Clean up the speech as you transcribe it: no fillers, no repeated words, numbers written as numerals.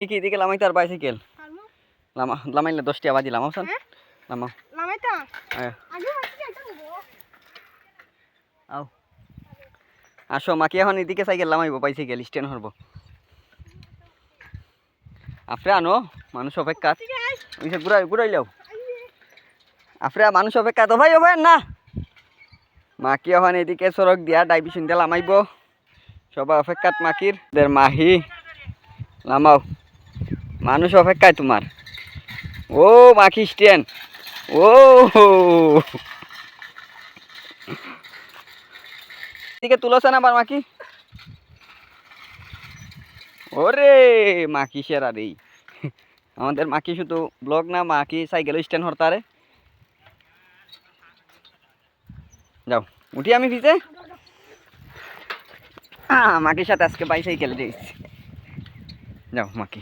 কি এদিকে লামাই তার বাইসাইকেল লামাইলে 10 টাকা বাজি লামাও লামাও লামাইতা আও আসো মাকি এখন এদিকে সাইকেল লামাইবো বাইসাইকেল স্ট্যান্ড হরব আফরে আনো মানুষ অপেক্ষা ঘুরাইলেও আফরে মানুষ অপেক্ষা তো ভাই হবে না মাকি এখন এদিকে সড়ক দিয়া ডাইভিশন দিয়ে লামাইব সবাই অপেক্ষাত মাকির দের মাহি লামাও মানুষ অপেক্ষায় তোমার ও মাকি স্ট্যান্ড ও এদিকে তুলছে না আবার মাকি ওরে মাকি সেরা রে আমাদের মাকি শুধু ব্লগ না মাকি সাইকেল স্ট্যান্ড হরতারে যাও উঠি আমি ভিজে মাকির সাথে আজকে বাইসাইকেল দিয়েছি যাও মাকি